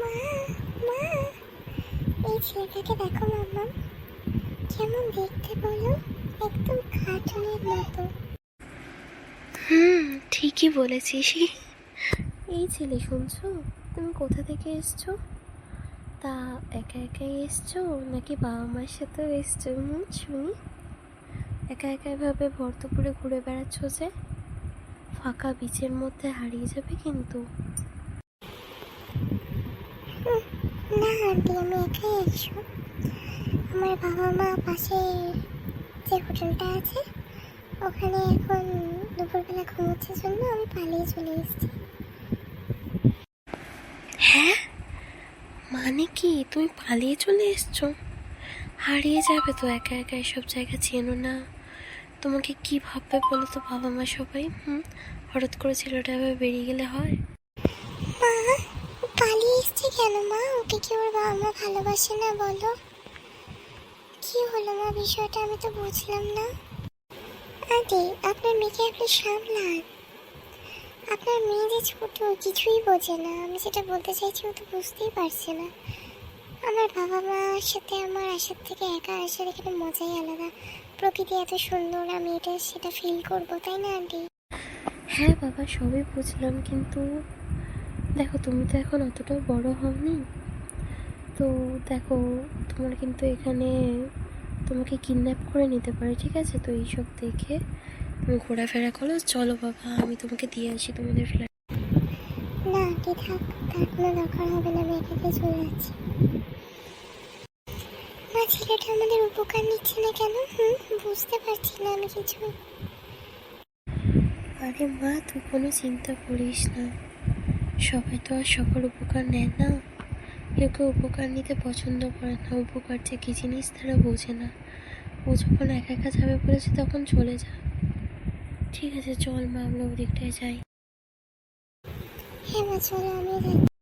মা, মা, এই ছেলেটাকে দেখো মাম্মা, কেমন দেখতে বলো, একদম কার্টুনের মতো। ঠিকই বলেছিস। এই ছেলে, শুনছো? তুমি কোথা থেকে এসছো? তা একা একাই এসছো নাকি বাবা মার সাথেও এসছো? শুনি। একা একা এভাবে ভর দুপুরে ঘুরে বেড়াচ্ছ যে, ফাঁকা বিচের মধ্যে হারিয়ে যাবে কিন্তু। না আন্টি, আমি একাই এসছো। আমার বাবা মা পাশে যে হোটেলটা আছে ওখানে এখন দুপুরবেলা ঘুমোচ্ছে জন্য আমি পালিয়ে চলে এসেছি। হ্যাঁ, মানে কি তুমি পালিয়ে চলে এসছো? হারিয়ে যাবে তো, একা একা এসব জায়গা চেনো না। তোমাকে কি ভাববে বলো তো বাবা মা সবাই? হঠাৎ করে ছেলেটা এভাবে বেরিয়ে গেলে হয়? মা, পালিয়ে এসছে কেন মা? ওকে কি ওর বাবা মা ভালোবাসে না বলো? কি হলো মা, বিষয়টা আমি তো বুঝলাম না। আন্টি, আপনার মেয়েকে আপনি সামলান। আপনার মেয়ে যে ছোট, কিছুই বোঝে না। আমি যেটা বলতে চাইছি ও তো বুঝতেই পারছে না। আমার বাবা মার সাথে আমার আসার থেকে একা আসার এখানে মজাই আলাদা। প্রকৃতি এত সুন্দর, আমি এটা সেটা ফিল করবো, তাই না আন্টি? হ্যাঁ বাবা, সবই বুঝলাম, কিন্তু দেখো তুমি তো এখন অতটাও বড় হওনি তো। দেখো, তোমার কিন্তু এখানে তোমাকে কিডন্যাপ করে নিতে পারে, ঠিক আছে? তো এইসব দেখে তুমি ঘোরাফেরা করো। চলো বাবা, আমি তোমাকে দিয়ে আসি তোমাদের ফ্ল্যাট। না আন্টি, থাক, তার কোনো দরকার হবে না, আমি একা একাই চলে যাচ্ছি। মা, ছেলেটা আমাদের উপকার নিচ্ছে না কেন? বুঝতে পারছি না আমি কিছু। আরে মা, তুই কোনো চিন্তা করিস না, সবাই তো আর সবার উপকার নেয় না। কেউ কেউ উপকার নিতে পছন্দ করে না, উপকার যে কী জিনিস তারা বোঝে না। ও যখন একা একা যাবে বলেছে তখন চলে যা। ঠিক আছে, চল মা, আমরা ওদিকটায় যাই। হ্যাঁ মা, চলো, আমি যাচ্ছি।